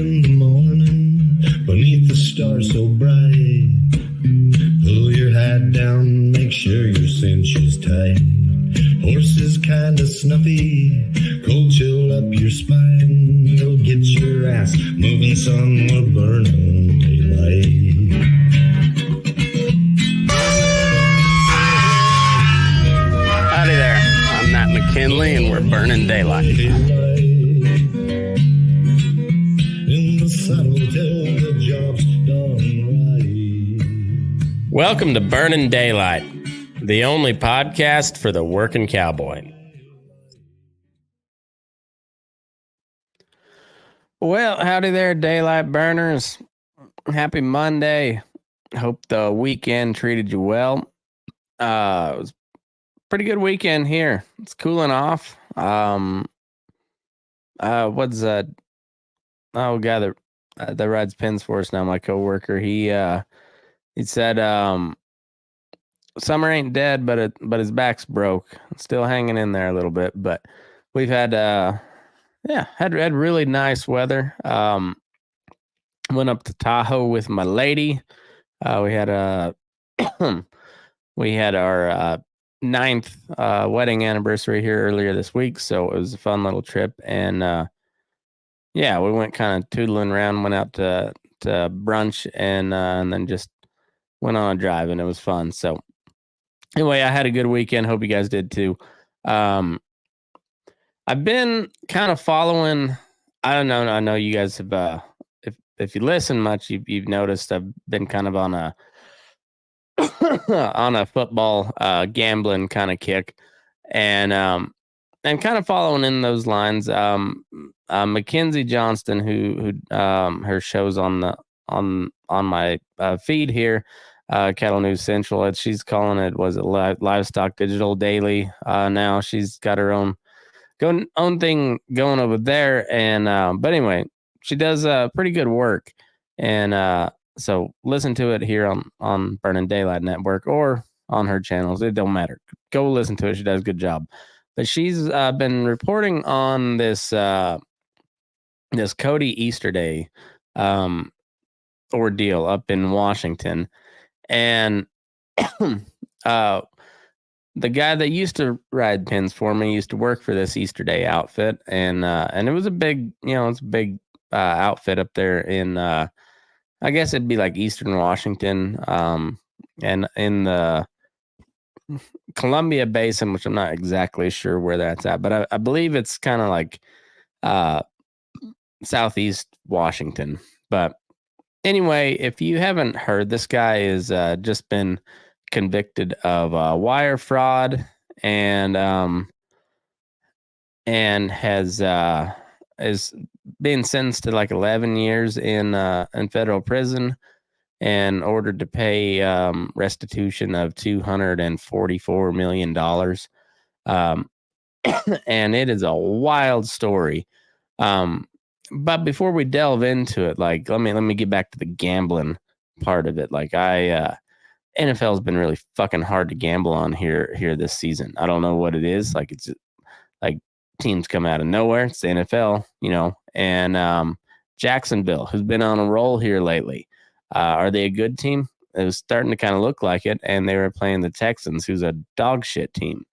in the morning, beneath the stars so bright. Pull your hat down, make sure your cinch is tight. Horses kinda snuffy, cold chill up your spine. You'll get your ass moving, son, we're burning daylight. Howdy there, I'm Matt McKinley and we're burning daylight. In the saddle till the job's done right. Welcome to Burnin' Daylight, the only podcast for the working cowboy. Well, howdy there, daylight burners. Happy Monday. Hope the weekend treated you well. It was a pretty good weekend here. It's cooling off. What's that? Oh, guy that rides pins for us now, my coworker. He said summer ain't dead, but his back's broke. Still hanging in there a little bit, but we've had had really nice weather. Went up to Tahoe with my lady. We had our 9th wedding anniversary here earlier this week, so it was a fun little trip. And we went kind of tootling around, went out to brunch, and then just went on a drive, and it was fun. So anyway, I had a good weekend. Hope you guys did too. I've been kind of following. I don't know. I know you guys have. If you listen much, you've noticed I've been kind of on a on a football gambling kind of kick, and kind of following in those lines. Mackenzie Johnston, who her show's on my feed here, Cattle News Central. She's calling it, was it Livestock Digital Daily? Now she's got her own thing going over there, and but anyway, she does pretty good work, and so listen to it here on Burnin' Daylight Network or on her channels. It don't matter. Go listen to it. She does a good job. But she's been reporting on this this Cody Easterday ordeal up in Washington, and the guy that used to ride pins for me used to work for this Easterday outfit, and it was a big, outfit up there in I guess it'd be like Eastern Washington, and in the Columbia Basin, which I'm not exactly sure where that's at, but I believe it's kind of like Southeast Washington. But anyway, if you haven't heard, this guy is just been convicted of wire fraud and has is being sentenced to like 11 years in federal prison and ordered to pay restitution of $244 million. And it is a wild story. But before we delve into it, like, let me get back to the gambling part of it. Like, NFL has been really fucking hard to gamble on here this season. I don't know what it is. Like, it's like teams come out of nowhere. It's the NFL, and Jacksonville, who's been on a roll here lately. Are they a good team? It was starting to kind of look like it, and they were playing the Texans, who's a dog shit team.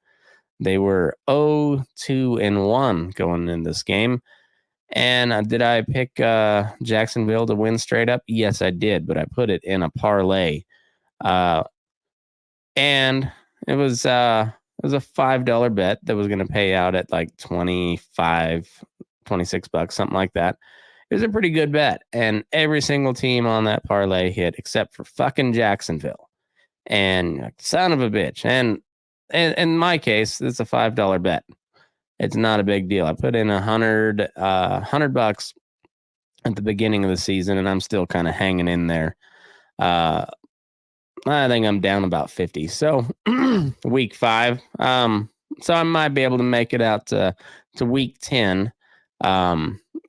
They were 0-2-1 going in this game. And did I pick Jacksonville to win straight up? Yes, I did, but I put it in a parlay. And it was a $5 bet that was going to pay out at like $26, something like that. It was a pretty good bet, and every single team on that parlay hit except for fucking Jacksonville. And son of a bitch. And in my case, it's a $5 bet. It's not a big deal. I put in $100 at the beginning of the season, and I'm still kind of hanging in there. I think I'm down about 50. So week 5. So I might be able to make it out to week 10.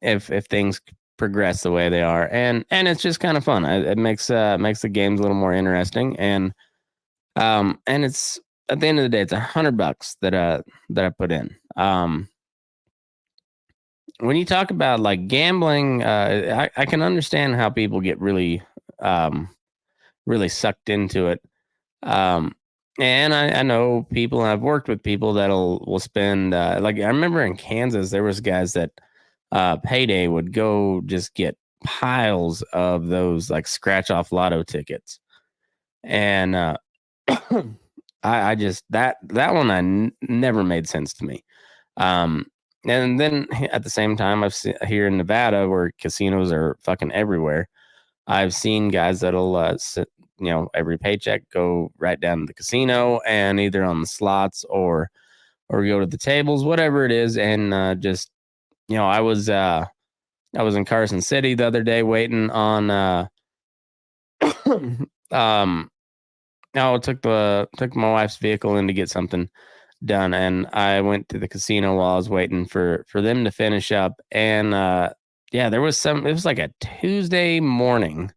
If things progress the way they are, and it's just kind of fun. It makes the games a little more interesting, and it's at the end of the day, it's $100 that I put in. when you talk about like gambling, I can understand how people get really, really sucked into it. Um, and I know people, and I've worked with people will spend, like I remember in Kansas, there was guys that payday would go just get piles of those like scratch off lotto tickets. And I just that one never made sense to me. Um, and then at the same time, I've seen here in Nevada where casinos are fucking everywhere. I've seen guys that'll every paycheck go right down to the casino and either on the slots or go to the tables, whatever it is, and just I was in Carson City the other day waiting on um no, took my wife's vehicle in to get something done, and I went to the casino while I was waiting for them to finish up. And yeah, there was it was like a Tuesday morning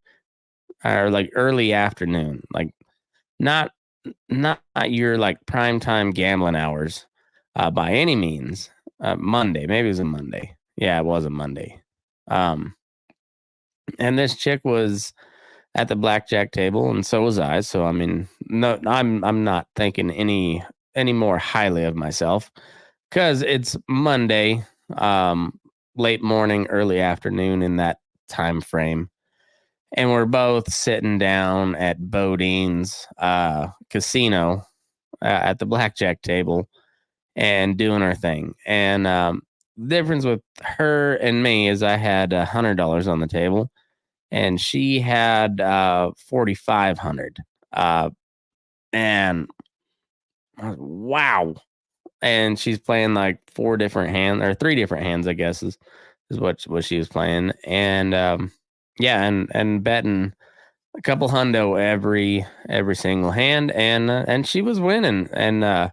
or like early afternoon, like not not your like prime time gambling hours by any means. Monday, maybe it was a Monday. Yeah, it was a Monday. Um, and this chick was at the blackjack table, and so was I. So I mean, no, I'm not thinking any more highly of myself because it's Monday, late morning, early afternoon in that time frame, and we're both sitting down at Bodine's casino at the blackjack table and doing our thing. And the difference with her and me is I had $100 on the table and she had 4,500. And wow. And she's playing like four different hands or three different hands, I guess is what she was playing. And yeah, and betting a couple hundo every single hand, and she was winning. And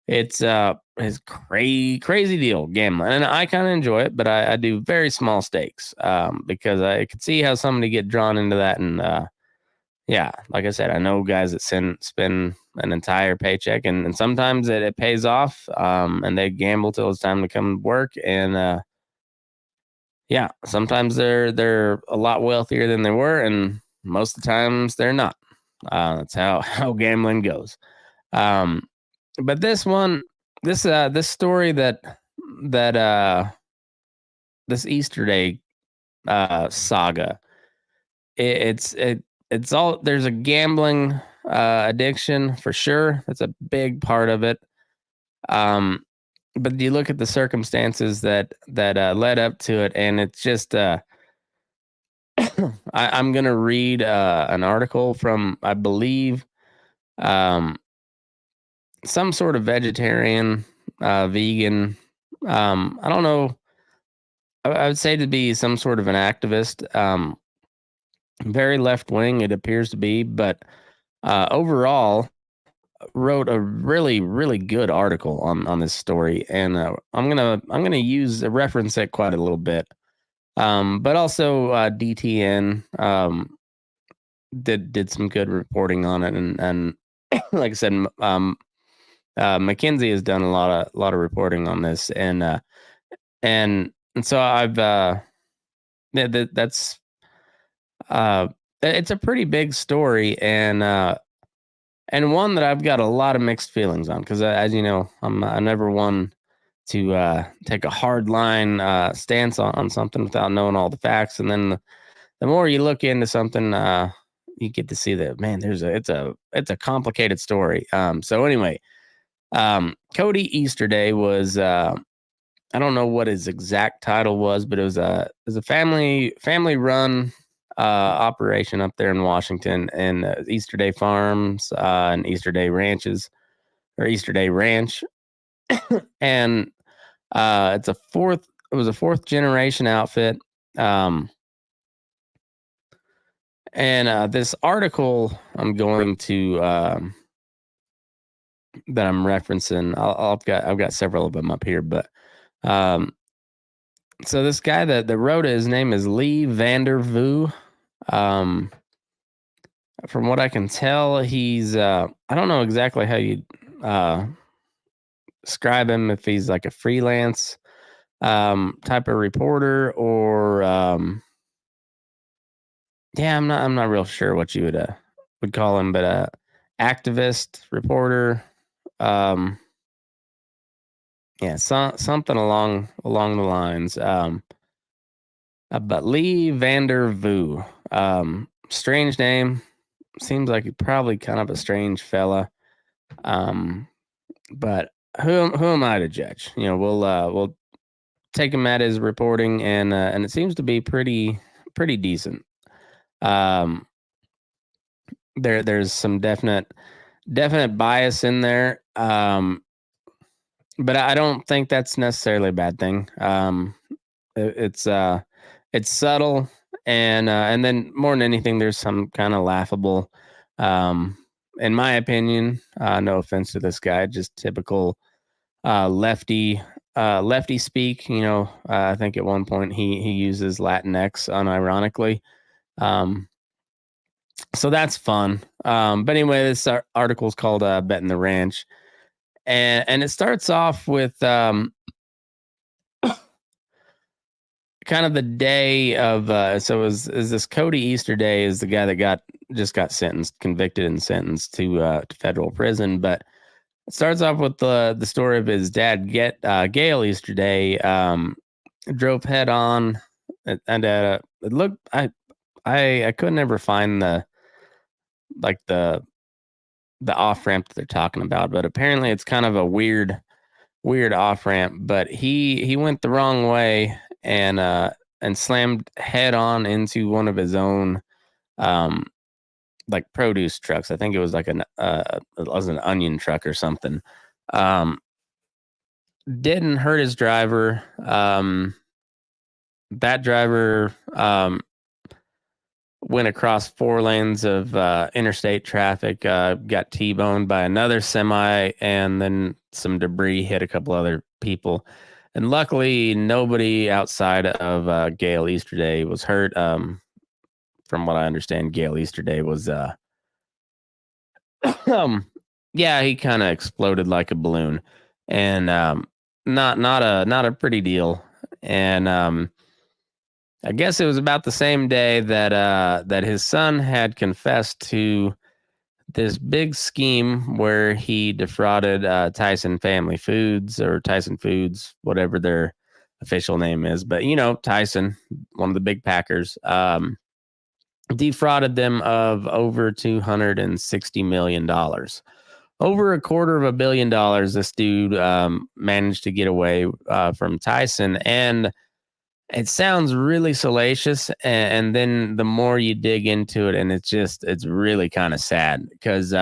it's crazy deal gambling, and I kind of enjoy it, but I do very small stakes because I could see how somebody get drawn into that. And yeah, like I said, I know guys that spend an entire paycheck, and sometimes it pays off, and they gamble till it's time to come to work. And yeah, sometimes they're a lot wealthier than they were, and most of the times they're not. That's how gambling goes. Um, but this story that this Easterday saga, it's all, there's a gambling addiction for sure. That's a big part of it. But you look at the circumstances that led up to it, and it's just I'm gonna read an article from, I believe, some sort of vegetarian, vegan. I don't know. I would say to be some sort of an activist. Very left wing, it appears to be, but overall, wrote a really good article on this story, and I'm gonna use reference it quite a little bit. But also DTN did some good reporting on it, and like I said, McKinsey has done a lot of reporting on this, and so I've that's it's a pretty big story, and one that I've got a lot of mixed feelings on because, as you know, I never one to take a hard line stance on something without knowing all the facts, and then the more you look into something, you get to see that, man, it's a complicated story. So anyway, Cody Easterday was I don't know what his exact title was, but it was a family run operation up there in Washington, and Easterday Farms and Easterday Ranches, or Easterday Ranch. And it was a fourth generation outfit. And this article I'm going to that I'm referencing, I've got several of them up here, but so this guy that wrote it, his name is Lee Vandervoo. From what I can tell, he's I don't know exactly how you describe him, if he's like a freelance type of reporter, or I'm not real sure what you would call him, but activist reporter. Um, something along the lines. But Lee Vander Vu, strange name. Seems like he's probably kind of a strange fella. But who am I to judge? We'll take him at his reporting, and it seems to be pretty decent. There's some definite bias in there. But I don't think that's necessarily a bad thing. It's subtle, and then more than anything, there's some kind of laughable, in my opinion. No offense to this guy, just typical lefty speak. I think at one point he uses Latinx unironically. So that's fun. But anyway, this article is called "Betting the Ranch," and it starts off with kind of the day of so is this Cody Easterday is the guy that just got convicted and sentenced to federal prison. But it starts off with the story of his dad, Gail Easterday, drove head on, and it looked I could never find the off ramp that they're talking about, but apparently it's kind of a weird off ramp. But he went the wrong way and slammed head on into one of his own like produce trucks. I think it was like it was an onion truck or something. Didn't hurt his driver. That driver went across 4 lanes of interstate traffic, got T-boned by another semi, and then some debris hit a couple other people. And luckily, nobody outside of Gail Easterday was hurt. From what I understand, Gail Easterday was, he kind of exploded like a balloon, and not a pretty deal. And I guess it was about the same day that his son had confessed to this big scheme where he defrauded Tyson Foods, or Tyson Foods, whatever their official name is. But Tyson, one of the big packers, defrauded them of over $260 million. Over $250 million. This dude managed to get away from Tyson, and it sounds really salacious, and then the more you dig into it, and it's really kind of sad, because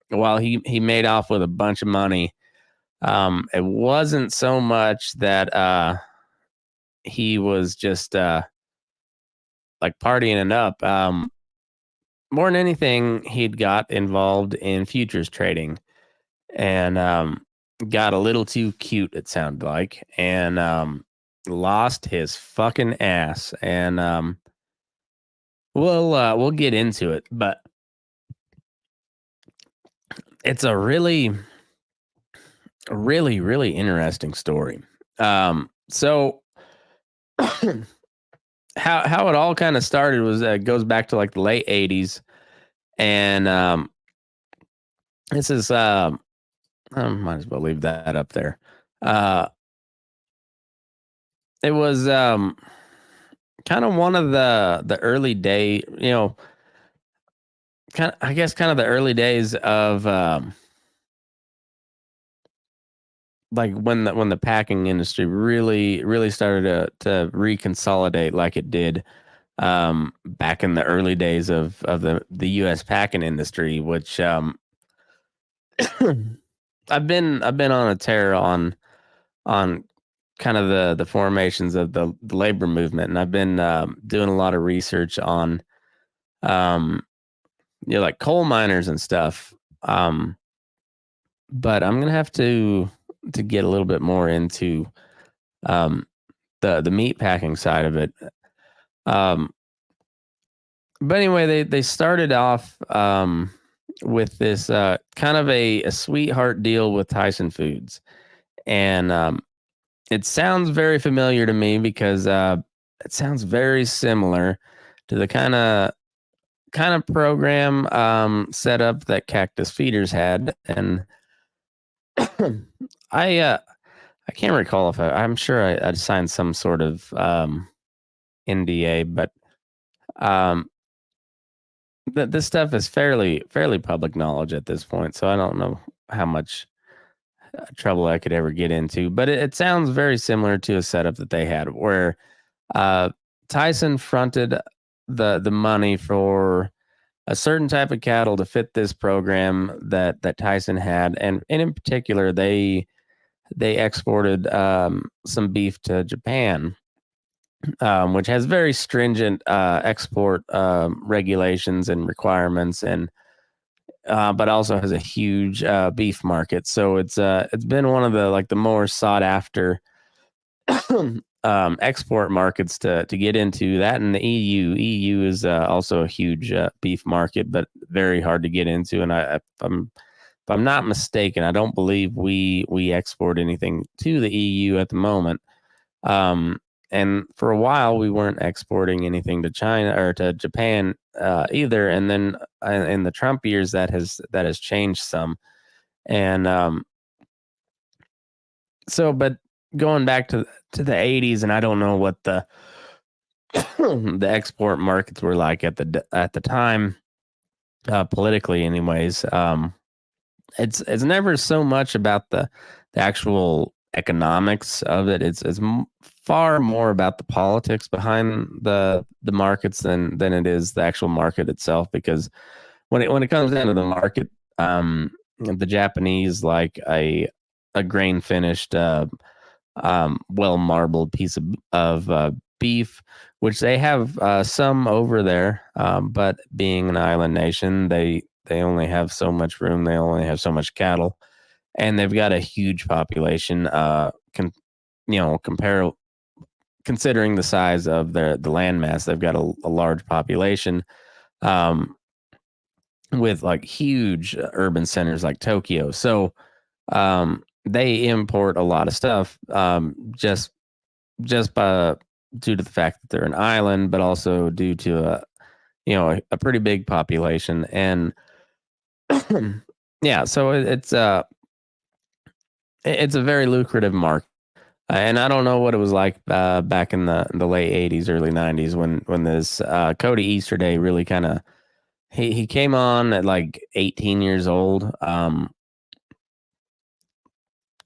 while he made off with a bunch of money, it wasn't so much that he was just like partying it up. More than anything, he'd got involved in futures trading, and got a little too cute, it sounded like, and lost his fucking ass. And we'll get into it, but it's a really interesting story. So how it all kind of started was goes back to like the late 80s, and this is I might as well leave that up there. It was kind of one of the early day, kind of the early days of like when the packing industry really started to reconsolidate like it did back in the early days of the US packing industry, which I've been on a tear on kind of the formations of the labor movement, and I've been doing a lot of research on like coal miners and stuff, but I'm gonna have to get a little bit more into the meat packing side of it. But anyway, they started off with this kind of a sweetheart deal with Tyson Foods, and it sounds very familiar to me because it sounds very similar to the kind of program setup that Cactus Feeders had, and I can't recall if I'm sure I signed some sort of NDA, but um, this stuff is fairly public knowledge at this point, so I don't know how much trouble I could ever get into. But it sounds very similar to a setup that they had, where uh, Tyson fronted the money for a certain type of cattle to fit this program that Tyson had, and in particular, they exported some beef to Japan, which has very stringent export regulations and requirements, and but also has a huge beef market. So it's been one of the more sought after export markets to get into. That and the EU. EU is also a huge beef market, but very hard to get into. And if I'm not mistaken, I don't believe we export anything to the EU at the moment. And for a while, we weren't exporting anything to China or to Japan either. And then in the Trump years, that has changed some. And but going back to the 80s, and I don't know what the the export markets were like at the time, politically, anyways. It's never so much about the actual economics of it. It's far more about the politics behind the markets than it is the actual market itself. Because when it comes down to the market, the Japanese like a grain finished, well marbled piece of beef, which they have some over there, but being an island nation, they only have so much room. They only have so much cattle, and they've got a huge population. Considering the size of the landmass, they've got a large population, with like huge urban centers like Tokyo. So they import a lot of stuff, just due to the fact that they're an island, but also due to a pretty big population. And yeah, so it's a very lucrative market. And I don't know what it was like back in the late 80s, early 90s when this Cody Easterday really kind of he came on at like 18 years old.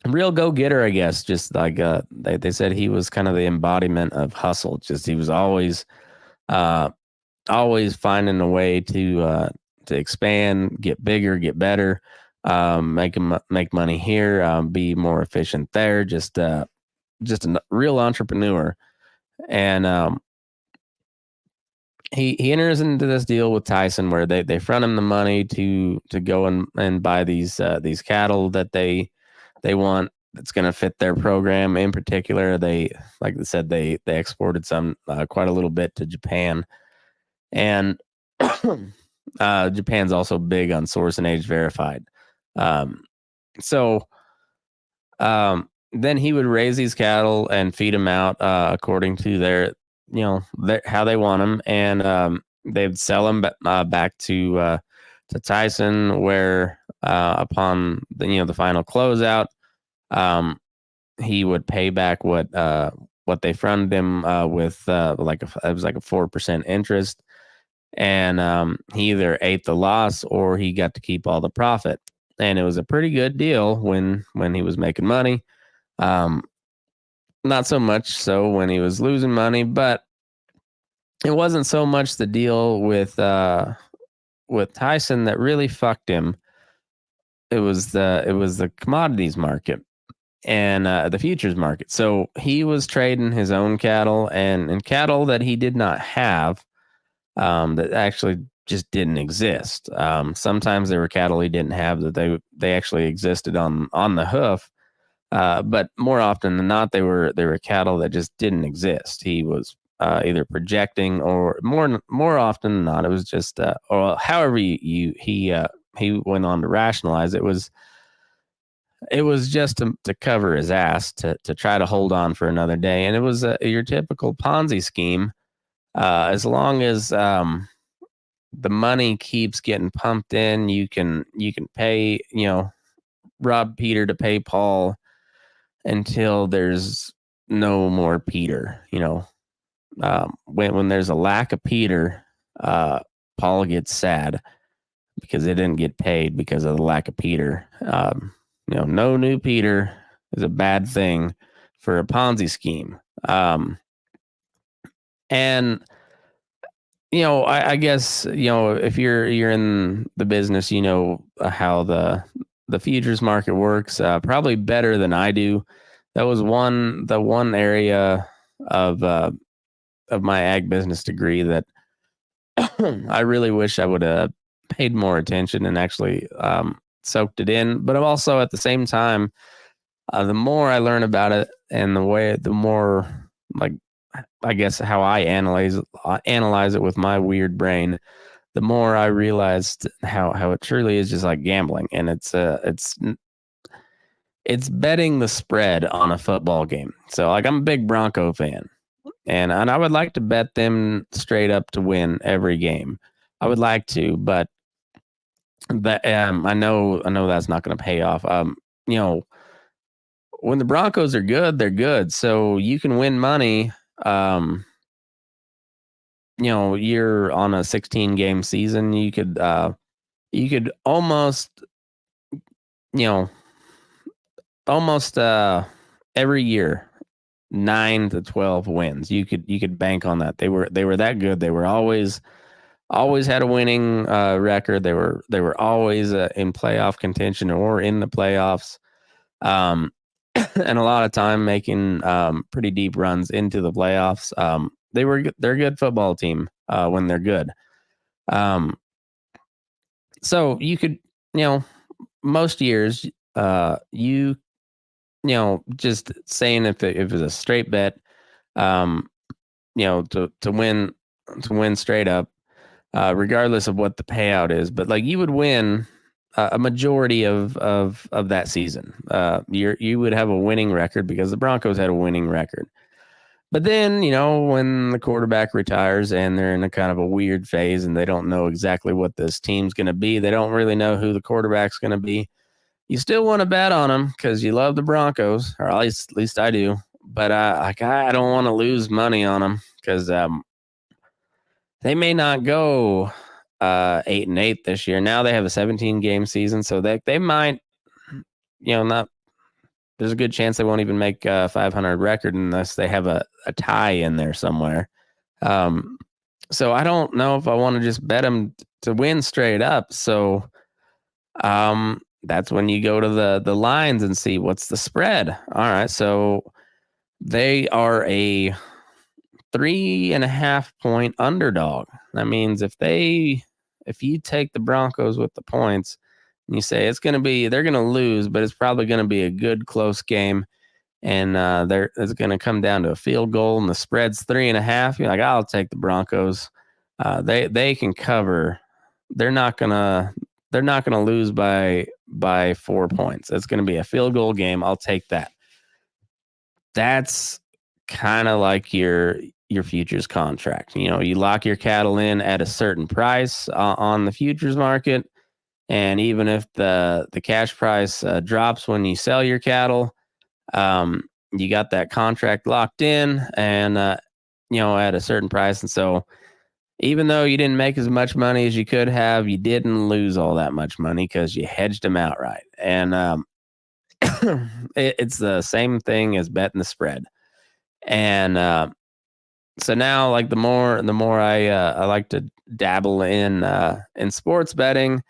Real go-getter, I guess. Just like they said, he was kind of the embodiment of hustle. Just he was always finding a way to expand, get bigger, get better, make money here, be more efficient there. Just a real entrepreneur. And he enters into this deal with Tyson where they front him the money to go and buy these cattle that they want, that's going to fit their program. In particular, like they said, they exported some quite a little bit to Japan. And Japan's also big on source and age verified. So then he would raise these cattle and feed them out according to their how they want them, and they'd sell them back to Tyson, where upon the final closeout, he would pay back what they fronted him with, it was like a 4% interest, and he either ate the loss or he got to keep all the profit. And it was a pretty good deal when he was making money. Not so much so when he was losing money, but it wasn't so much the deal with Tyson that really fucked him. It was the commodities market and the futures market. So he was trading his own cattle and cattle that he did not have, that actually just didn't exist. Sometimes there were cattle he didn't have that they actually existed on the hoof. But more often than not, they were cattle that just didn't exist. He was either projecting, or more often than not, it was just or however he went on to rationalize it, was it was just to cover his ass, to try to hold on for another day. And it was your typical Ponzi scheme. As long as the money keeps getting pumped in, you can pay, rob Peter to pay Paul until there's no more Peter. When there's a lack of Peter, Paul gets sad because it didn't get paid because of the lack of Peter. No new Peter is a bad thing for a Ponzi scheme. And I guess if you're in the business, how the futures market works probably better than I do. That was the one area of my ag business degree that I really wish I would have paid more attention and actually soaked it in. But also at the same time, the more I learn about it and the more, like, I guess how I analyze it with my weird brain, the more I realized how it truly is just like gambling. And it's betting the spread on a football game. So like, I'm a big Bronco fan. And I would like to bet them straight up to win every game. I would like to, but I know that's not going to pay off. When the Broncos are good, they're good. So you can win money. You're on a 16-game season. You could almost every year 9 to 12 wins. You could bank on that. They were that good. They were always had a winning record. They were always in playoff contention or in the playoffs, and a lot of time making pretty deep runs into the playoffs. They're a good football team when they're good. So you could, most years, just saying if it was a straight bet, to win straight up, regardless of what the payout is, but like you would win a majority of that season. You would have a winning record because the Broncos had a winning record. But then, when the quarterback retires and they're in a kind of a weird phase and they don't know exactly what this team's going to be, they don't really know who the quarterback's going to be. You still want to bet on them because you love the Broncos, or at least I do. But I don't want to lose money on them because they may not go 8-8 this year. Now they have a 17-game season, so they might, not. There's a good chance they won't even make a 500 record unless they have a tie in there somewhere. So I don't know if I want to just bet them to win straight up. So that's when you go to the lines and see what's the spread. All right, so they are a 3.5 point underdog. That means if you take the Broncos with the points, and you say they're going to lose, but it's probably going to be a good close game, and it's going to come down to a field goal, and the spread's 3.5. You're like, I'll take the Broncos. They can cover. They're not gonna lose by 4 points. It's going to be a field goal game. I'll take that. That's kind of like your futures contract. You lock your cattle in at a certain price on the futures market. And even if the cash price drops when you sell your cattle, you got that contract locked in and, at a certain price. And so even though you didn't make as much money as you could have, you didn't lose all that much money because you hedged them outright. And it's the same thing as betting the spread. And so now, like, the more I like to dabble in sports betting,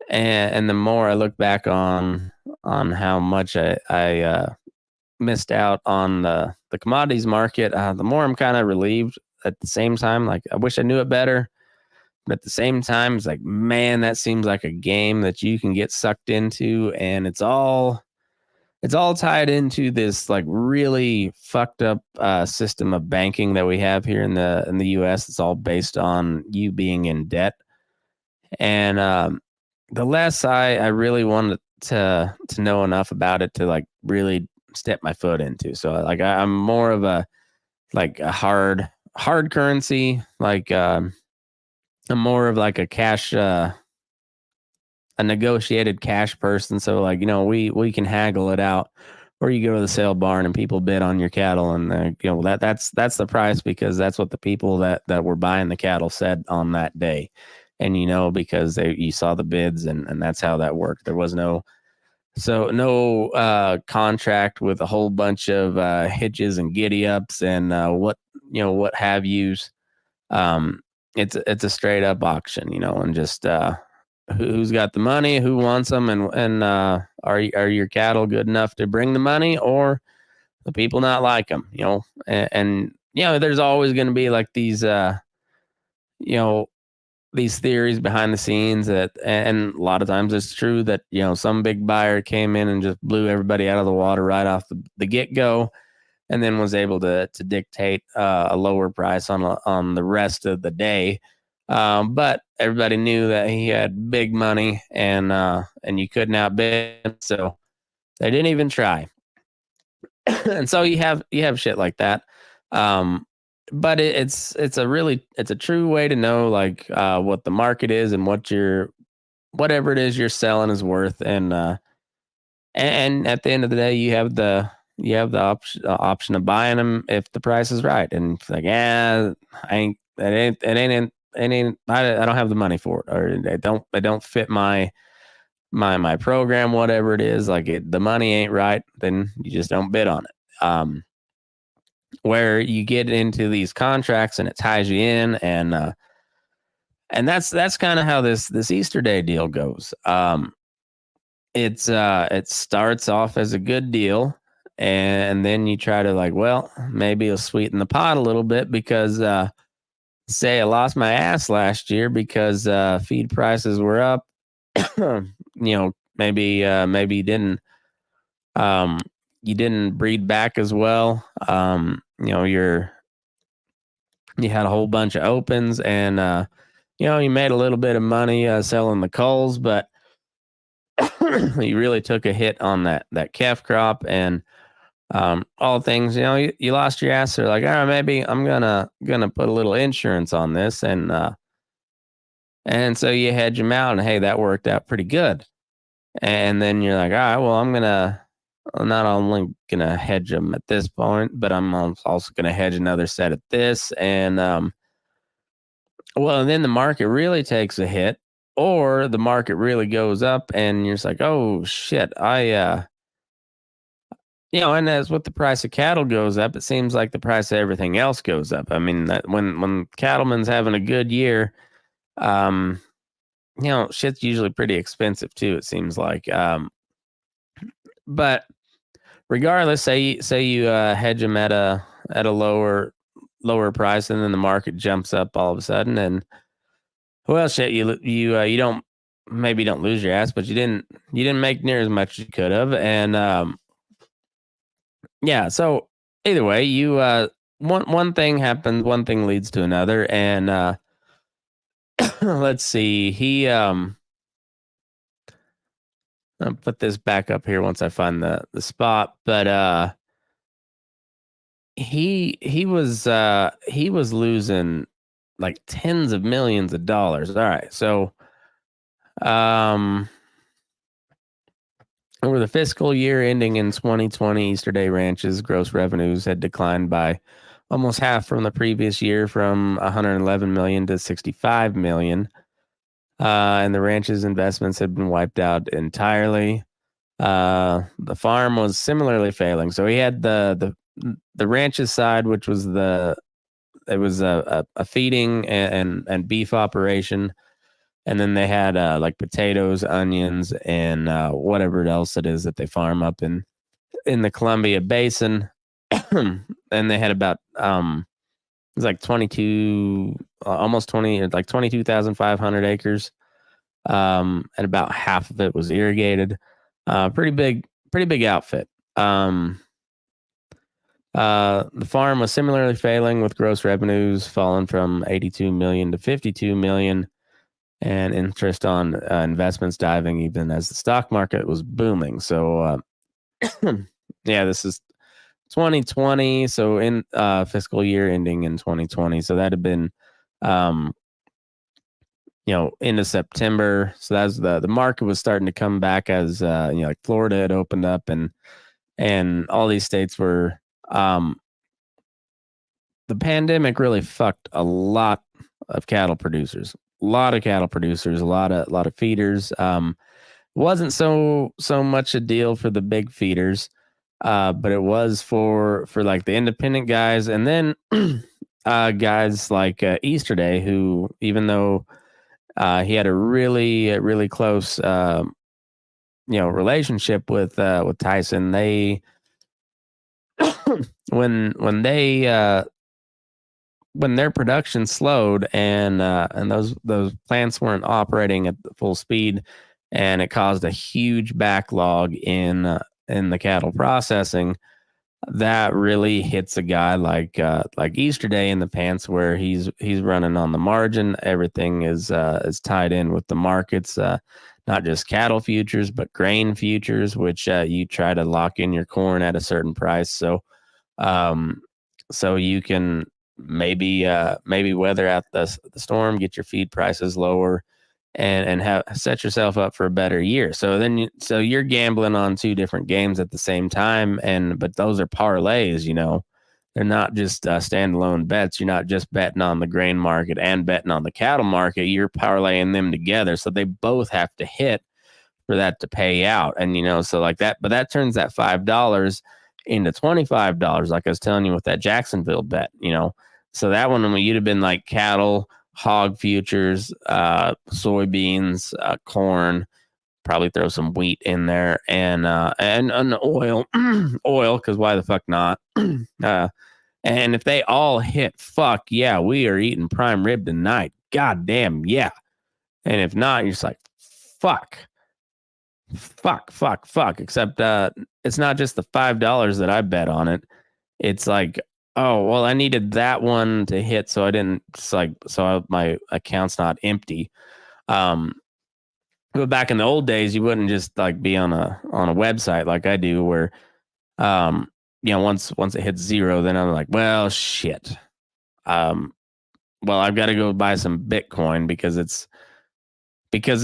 and the more I look back on how much I missed out on the commodities market, the more I'm kind of relieved. At the same time, like, I wish I knew it better, but at the same time, it's like, man, that seems like a game that you can get sucked into, and it's all tied into this like really fucked up system of banking that we have here in the U.S. It's all based on you being in debt, and the less I really want to know enough about it to like really step my foot into. So like I'm more of a like a hard currency, like I'm more of like a cash a negotiated cash person. So like, we can haggle it out, or you go to the sale barn and people bid on your cattle, and that's the price, because that's what the people that were buying the cattle said on that day. And because you saw the bids, and that's how that worked. There was no contract with a whole bunch of hitches and giddy ups and what have yous. It's a straight up auction, and just who's got the money, who wants them, and are your cattle good enough to bring the money, or the people not like them, and there's always going to be like these these theories behind the scenes and a lot of times it's true that some big buyer came in and just blew everybody out of the water right off the get-go, and then was able to dictate a lower price on the rest of the day. But everybody knew that he had big money, and you couldn't outbid him, so they didn't even try. And so you have shit like that. But it's a true way to know like what the market is and what whatever it is you're selling is worth, and at the end of the day you have the option of buying them if the price is right. And it's like, I don't have the money for it, or they don't fit my program, whatever it is. Like the money ain't right, then you just don't bid on it. Where you get into these contracts and it ties you in, and that's kind of how this Easterday deal goes. It starts off as a good deal, and then you try to like, well, maybe it'll sweeten the pot a little bit, because say I lost my ass last year because feed prices were up. Maybe you didn't breed back as well. You had a whole bunch of opens, and you made a little bit of money selling the culls, but you really took a hit on that calf crop, and all things, you lost your ass. They're like, all right, maybe I'm gonna put a little insurance on this, and so you hedge them out, and hey, that worked out pretty good. And then you're like, all right, well, I'm not only gonna hedge them at this point, but I'm also gonna hedge another set at this, and and then the market really takes a hit, or the market really goes up, and you're just like, oh shit, and as with the price of cattle goes up, it seems like the price of everything else goes up. I mean, that when cattleman's having a good year, shit's usually pretty expensive too, it seems like. But regardless, say you hedge them at a lower price, and then the market jumps up all of a sudden, and well, shit, you don't lose your ass, but you didn't make near as much as you could have, and yeah. So either way, you one thing happens, one thing leads to another, and let's see, I'll put this back up here once I find the spot, but he was losing like tens of millions of dollars. All right, so over the fiscal year ending in 2020, Easterday Ranch's gross revenues had declined by almost half from the previous year, from 111 million to 65 million. And the ranch's investments had been wiped out entirely. The farm was similarly failing. So he had the ranch's side, which was a feeding and beef operation. And then they had like potatoes, onions, and whatever else it is that they farm up in the Columbia Basin. And they had about it was like 22, almost 20, like 22,500 acres. And about half of it was irrigated. Pretty big outfit. The farm was similarly failing, with gross revenues falling from 82 million to 52 million. and interest on investments diving even as the stock market was booming. So yeah, this is 2020. So in fiscal year ending in 2020. So that had been into September. So that's the market was starting to come back as like Florida had opened up and all these states were the pandemic really fucked a lot of cattle producers. A lot of cattle producers, a lot of feeders. Wasn't so much a deal for the big feeders, but it was for like the independent guys, and then guys like Easterday, who even though he had a really close relationship with Tyson, they when they when their production slowed and those plants weren't operating at full speed, and it caused a huge backlog in the cattle processing, that really hits a guy like Easterday in the pants, where he's running on the margin. Everything is tied in with the markets, not just cattle futures but grain futures, which you try to lock in your corn at a certain price, so you can maybe weather out the storm, get your feed prices lower, and have set yourself up for a better year. So then you're gambling on two different games at the same time, but those are parlays. They're not just standalone bets. You're not just betting on the grain market and betting on the cattle market. You're parlaying them together, so they both have to hit for that to pay out. And so like that, but that turns that $5 into $25, like I was telling you with that Jacksonville bet. So that one, when you'd have been like cattle, hog futures, soybeans, corn, probably throw some wheat in there, and oil, because why the fuck not? And if they all hit, fuck yeah, we are eating prime rib tonight. God damn, yeah. And if not, you're just like, fuck. Except it's not just the $5 that I bet on it. It's like, oh, well, I needed that one to hit, so I didn't. My account's not empty. But back in the old days, you wouldn't just like be on a website like I do, where once it hits zero, then I'm like, well, shit. Well, I've got to go buy some Bitcoin because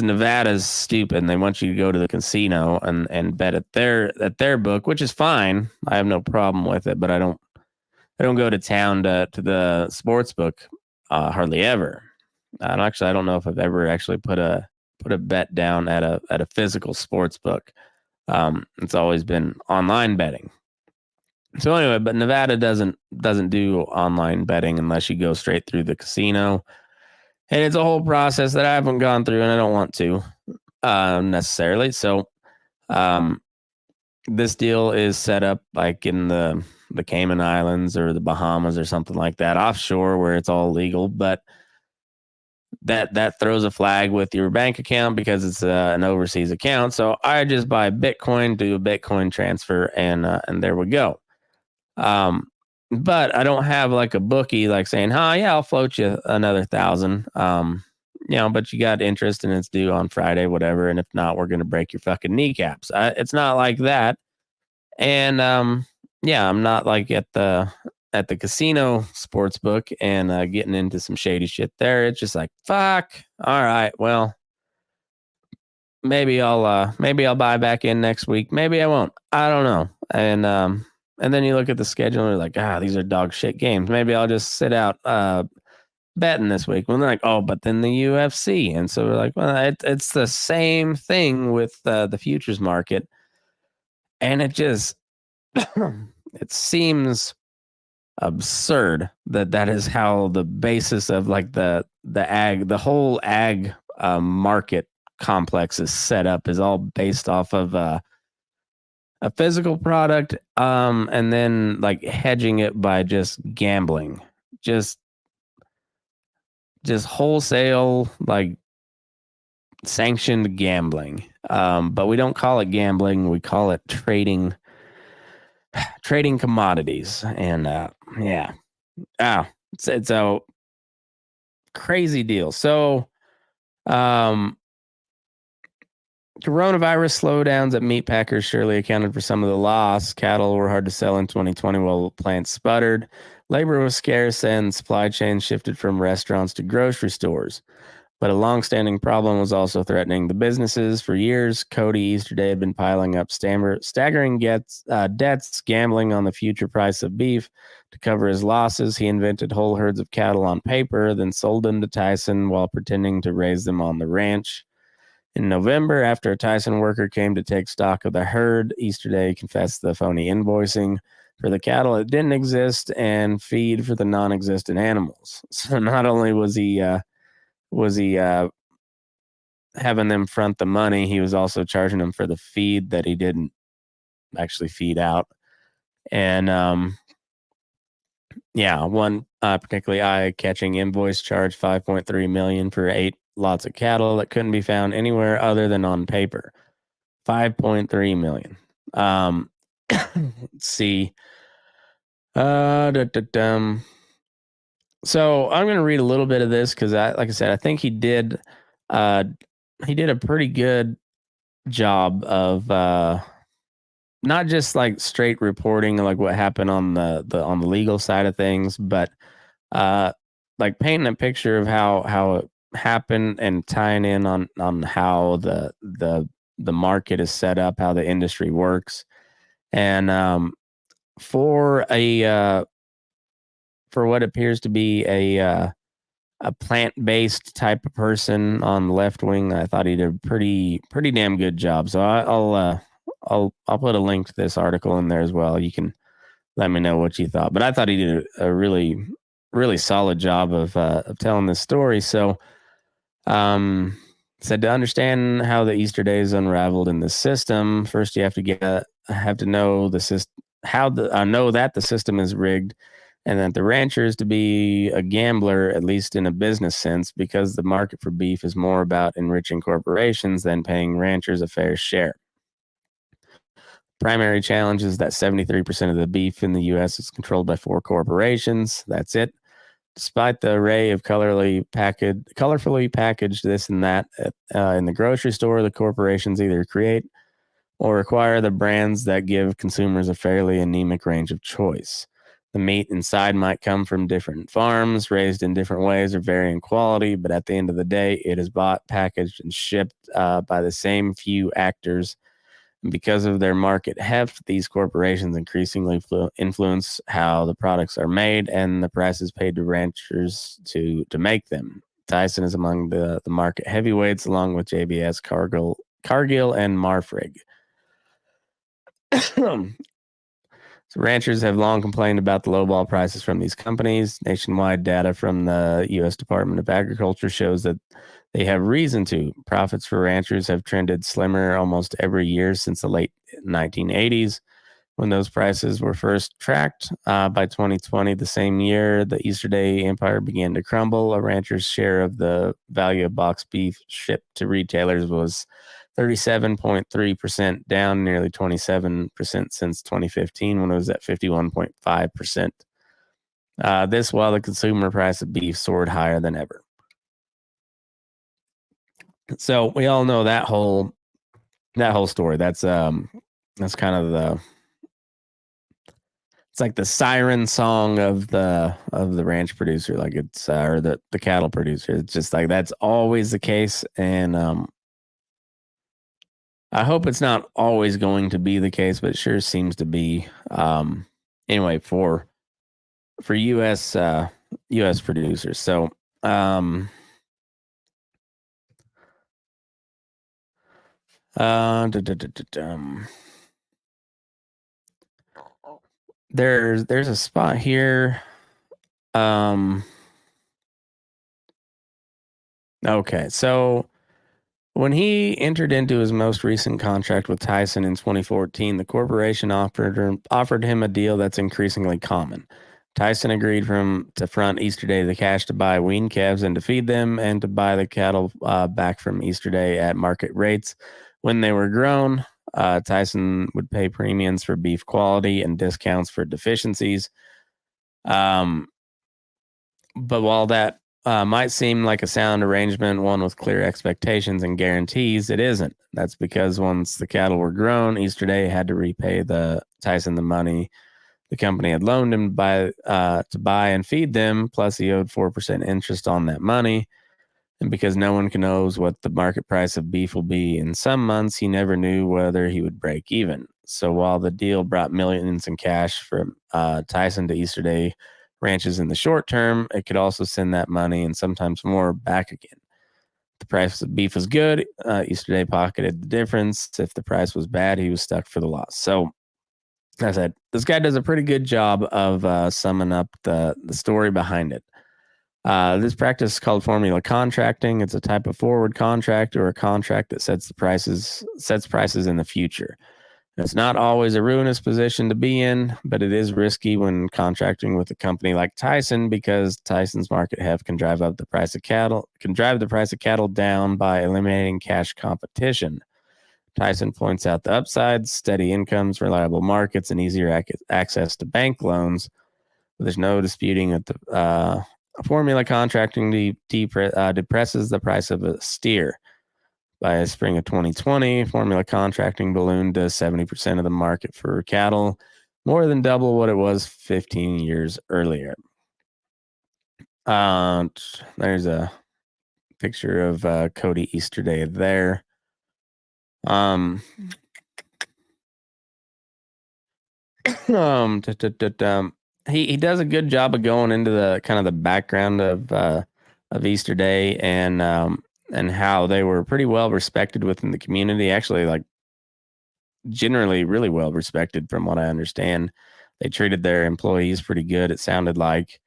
Nevada's stupid and they want you to go to the casino and bet at their book, which is fine. I have no problem with it, but I don't go to town to the sports book hardly ever. And actually, I don't know if I've ever actually put a bet down at a physical sports book. It's always been online betting. So anyway, but Nevada doesn't do online betting unless you go straight through the casino. And it's a whole process that I haven't gone through, and I don't want to necessarily. So this deal is set up like in the Cayman Islands or the Bahamas or something like that, offshore, where it's all legal. But that throws a flag with your bank account because it's an overseas account. So I just buy Bitcoin, do a Bitcoin transfer, and there we go. But I don't have like a bookie like saying, yeah, I'll float you another 1,000. But you got interest and it's due on Friday, whatever. And if not, we're going to break your fucking kneecaps. It's not like that. And I'm not like at the casino sports book and getting into some shady shit there. It's just like, fuck. All right, well, maybe I'll buy back in next week. Maybe I won't. I don't know. And then you look at the schedule and you're like, these are dog shit games. Maybe I'll just sit out betting this week. Well, they're like, oh, but then the UFC. And so we're like, well, it's the same thing with the futures market. And it just, it seems absurd that is how the basis of like the whole ag market complex is set up, is all based off of a physical product, and then like hedging it by just gambling, just wholesale, like sanctioned gambling. But we don't call it gambling. We call it trading commodities. And it's a crazy deal. So Coronavirus slowdowns at meat packers surely accounted for some of the loss. Cattle were hard to sell in 2020 while plants sputtered. Labor was scarce and supply chains shifted from restaurants to grocery stores. But a long-standing problem was also threatening the businesses. For years, Cody Easterday had been piling up staggering debts, gambling on the future price of beef. To cover his losses, he invented whole herds of cattle on paper, then sold them to Tyson while pretending to raise them on the ranch. In November, after a Tyson worker came to take stock of the herd, Easterday confessed the phony invoicing for the cattle that didn't exist and feed for the non-existent animals. So not only was he having them front the money, he was also charging them for the feed that he didn't actually feed out. And one particularly eye-catching invoice charged $5.3 million for 8 lots of cattle that couldn't be found anywhere other than on paper. $5.3 million. Let's see. So I'm going to read a little bit of this because, like I said, I think he did a pretty good job of not just like straight reporting like what happened on the legal side of things, but like painting a picture of how it happened and tying in on how the market is set up, how the industry works, and for what appears to be a plant-based type of person on the left wing, I thought he did a pretty damn good job. So I'll put a link to this article in there as well. You can let me know what you thought. But I thought he did a really solid job of telling this story. So, said to understand how the Easterday is unraveled in the system, first you have to know the system, know that the system is rigged, and that the rancher is to be a gambler, at least in a business sense, because the market for beef is more about enriching corporations than paying ranchers a fair share. Primary challenge is that 73% of the beef in the U.S. is controlled by 4 corporations. That's it. Despite the array of colorfully packaged this and that in the grocery store, the corporations either create or acquire the brands that give consumers a fairly anemic range of choice. The meat inside might come from different farms, raised in different ways or varying quality, but at the end of the day, it is bought, packaged, and shipped by the same few actors. And because of their market heft, these corporations increasingly influence how the products are made and the prices paid to ranchers to make them. Tyson is among the market heavyweights, along with JBS, Cargill, and Marfrig. So ranchers have long complained about the lowball prices from these companies. Nationwide data from the U.S. Department of Agriculture shows that they have reason to. Profits for ranchers have trended slimmer almost every year since the late 1980s, when those prices were first tracked. By 2020, the same year, the Easterday empire began to crumble. A rancher's share of the value of boxed beef shipped to retailers was 37.3%, down nearly 27% since 2015, when it was at 51.5%. This while the consumer price of beef soared higher than ever. So we all know that whole story. That's kind of it's like the siren song of the ranch producer, like it's or the cattle producer. It's just like that's always the case, and I hope it's not always going to be the case, but it sure seems to be. Anyway, for U.S. producers. So there's a spot here. Okay, so when he entered into his most recent contract with Tyson in 2014, the corporation offered him a deal that's increasingly common. Tyson agreed to front Easterday the cash to buy weaned calves and to feed them, and to buy the cattle back from Easterday at market rates. When they were grown, Tyson would pay premiums for beef quality and discounts for deficiencies. But while that might seem like a sound arrangement, one with clear expectations and guarantees. It isn't. That's because once the cattle were grown, Easterday had to repay Tyson the money the company had loaned him to buy and feed them, plus he owed 4% interest on that money. And because no one knows what the market price of beef will be in some months, he never knew whether he would break even. So while the deal brought millions in cash from Tyson to Easterday ranches in the short term, it could also send that money and sometimes more back again. If the price of beef was good, Easterday pocketed the difference. If the price was bad, he was stuck for the loss. So I said, this guy does a pretty good job of summing up the story behind it. This practice is called formula contracting. It's a type of forward contract or a contract that sets prices in the future. It's not always a ruinous position to be in, but it is risky when contracting with a company like Tyson because Tyson's market heft can drive the price of cattle down by eliminating cash competition. Tyson points out the upsides: steady incomes, reliable markets, and easier access to bank loans. But there's no disputing that the formula contracting depresses the price of a steer. By spring of 2020, formula contracting ballooned to 70% of the market for cattle, more than double what it was 15 years earlier. There's a picture of Cody Easterday there. He does a good job of going into the kind of the background of Easterday and how they were pretty well respected within the community. Actually, like generally really well respected from what I understand. They treated their employees pretty good, it sounded like.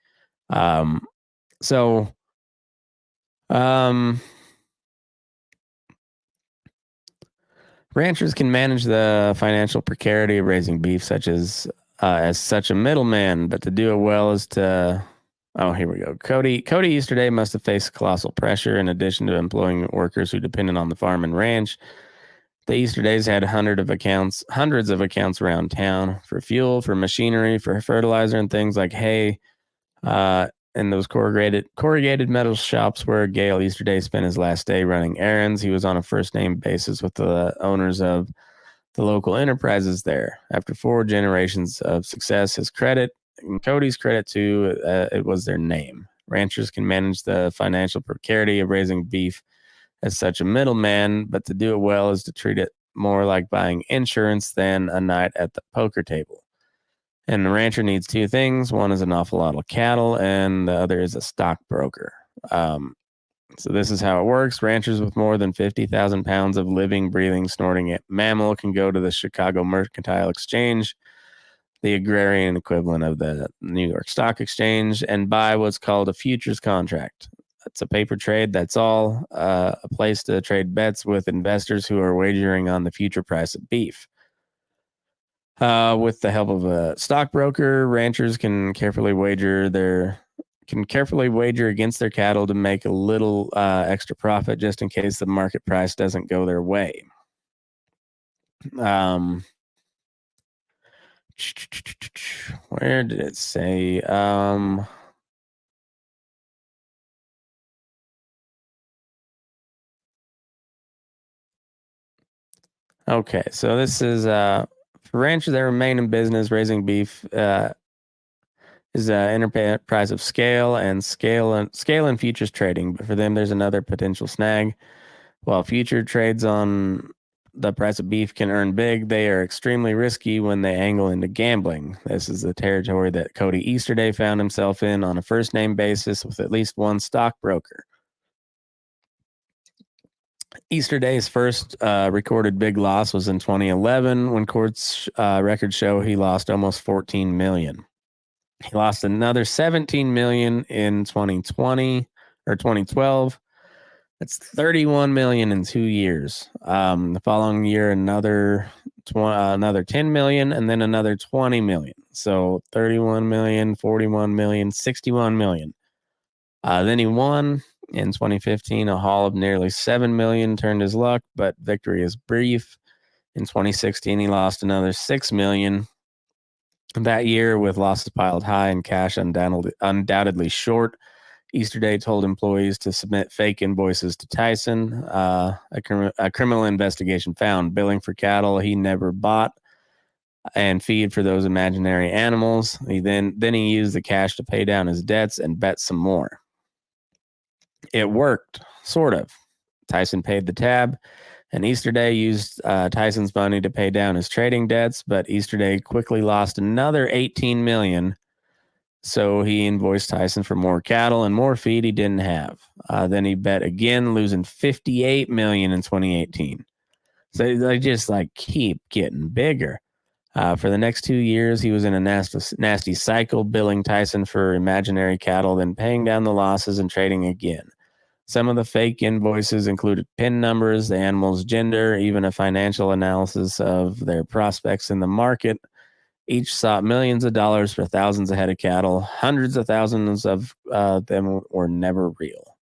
Ranchers can manage the financial precarity of raising beef as such a middleman, but to do it well is to... Oh, here we go. Cody Easterday must have faced colossal pressure in addition to employing workers who depended on the farm and ranch. The Easterdays had hundreds of accounts around town for fuel, for machinery, for fertilizer, and things like hay. In those corrugated metal shops where Gale Easterday spent his last day running errands, he was on a first-name basis with the owners of the local enterprises there. After 4 generations of success, his credit, and Cody's credit too, it was their name. Ranchers can manage the financial precarity of raising beef as such a middleman, but to do it well is to treat it more like buying insurance than a night at the poker table. And the rancher needs 2 things. One is an awful lot of cattle, and the other is a stockbroker. So this is how it works. Ranchers with more than 50,000 pounds of living, breathing, snorting mammal can go to the Chicago Mercantile Exchange, the agrarian equivalent of the New York Stock Exchange, and buy what's called a futures contract. It's a paper trade, that's all. A place to trade bets with investors who are wagering on the future price of beef. With the help of a stockbroker, ranchers can carefully wager against their cattle to make a little extra profit just in case the market price doesn't go their way. Where did it say? Okay, so this is for ranchers that remain in business raising beef is an enterprise of scale and futures trading. But for them, there's another potential snag. While future trades on the price of beef can earn big, they are extremely risky when they angle into gambling. This is the territory that Cody Easterday found himself in on a first-name basis with at least one stockbroker. Easterday's first recorded big loss was in 2011 when courts records show he lost almost $14 million. He lost another $17 million in 2020 or 2012. That's $31 million in 2 years. The following year, another $10 million, and then another $20 million. So $31 million, $41 million, $61 million. Then he won in 2015. A haul of nearly $7 million turned his luck, but victory is brief. In 2016, he lost another $6 million. That year, with losses piled high and cash undoubtedly short, Easterday told employees to submit fake invoices to Tyson. A criminal investigation found billing for cattle he never bought and feed for those imaginary animals. Then he used the cash to pay down his debts and bet some more. It worked, sort of. Tyson paid the tab, and Easterday used Tyson's money to pay down his trading debts, but Easterday quickly lost another $18 million. So he invoiced Tyson for more cattle and more feed he didn't have. Then he bet again, losing $58 million in 2018. So they just like keep getting bigger. For the next 2 years, he was in a nasty cycle, billing Tyson for imaginary cattle, then paying down the losses and trading again. Some of the fake invoices included PIN numbers, the animal's gender, even a financial analysis of their prospects in the market. Each sought millions of dollars for thousands of head of cattle. Hundreds of thousands of them were never real.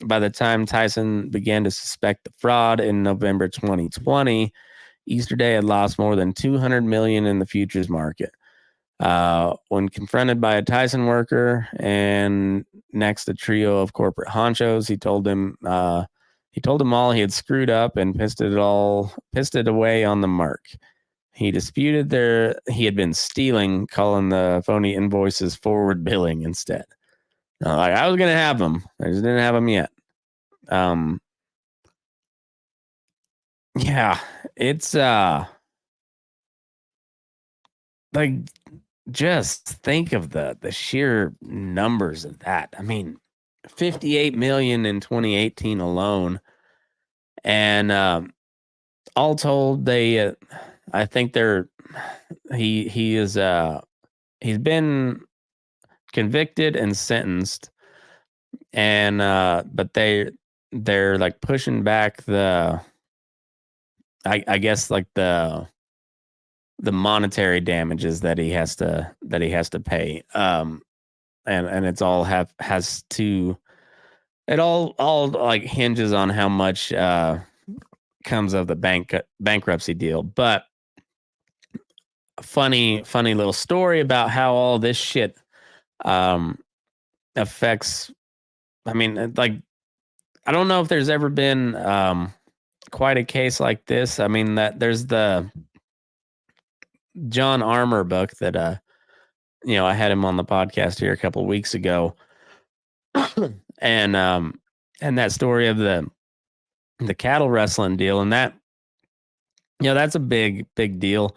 By the time Tyson began to suspect the fraud in November 2020, Easterday had lost more than $200 million in the futures market. When confronted by a Tyson worker and next a trio of corporate honchos, he told them all he had screwed up and pissed it away on the mark. He disputed he had been stealing, calling the phony invoices forward billing instead. Like, I was going to have them. I just didn't have them yet. Yeah, it's like, just think of the sheer numbers of that. I mean, 58 million in 2018 alone. And all told, I think he's been convicted and sentenced, and but they're like pushing back I guess like the monetary damages that he has to pay. And it's all it all like hinges on how much comes of the bankruptcy deal. But a funny little story about how all this shit affects. I mean, like, I don't know if there's ever been quite a case like this. I mean, that there's the John Armour book that I had him on the podcast here a couple of weeks ago. And that story of the cattle wrestling deal, and that, that's a big deal.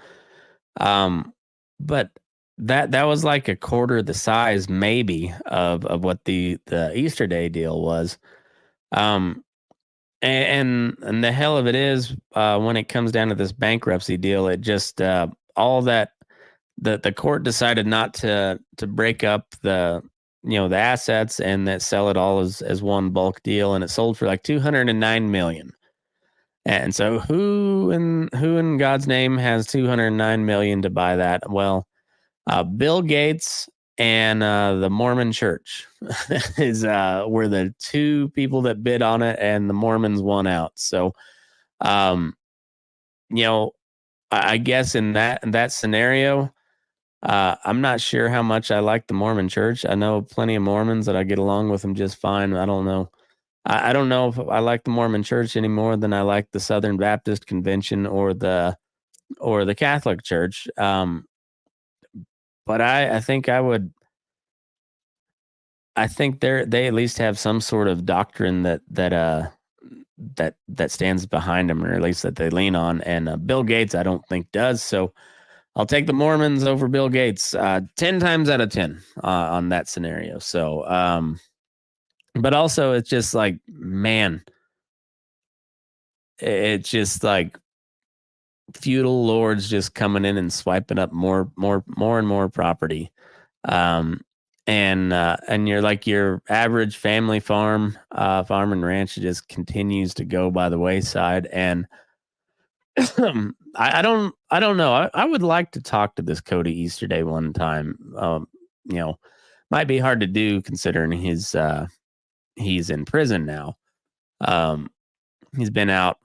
But that was like a quarter the size maybe of what the Easterday deal was. And the hell of it is, when it comes down to this bankruptcy deal, it just all that the court decided not to break up the assets and that sell it all as one bulk deal, and it sold for like $209 million. And so who in God's name has $209 million to buy that? Well, Bill Gates and the Mormon Church were the two people that bid on it, and the Mormons won out. So, I guess in that scenario, I'm not sure how much I like the Mormon Church. I know plenty of Mormons that I get along with them just fine. I don't know. I don't know if I like the Mormon Church any more than I like the Southern Baptist Convention or the Catholic Church. But I think I would. I think they at least have some sort of doctrine that stands behind them, or at least that they lean on. And Bill Gates, I don't think does. So I'll take the Mormons over Bill Gates 10 times out of 10 on that scenario. So, but also it's just like, man, it's just like feudal lords just coming in and swiping up more and more property. And you're like, your average family farm and ranch just continues to go by the wayside. And I don't know. I would like to talk to this Cody Easterday one time. Might be hard to do considering he's in prison now. He's been out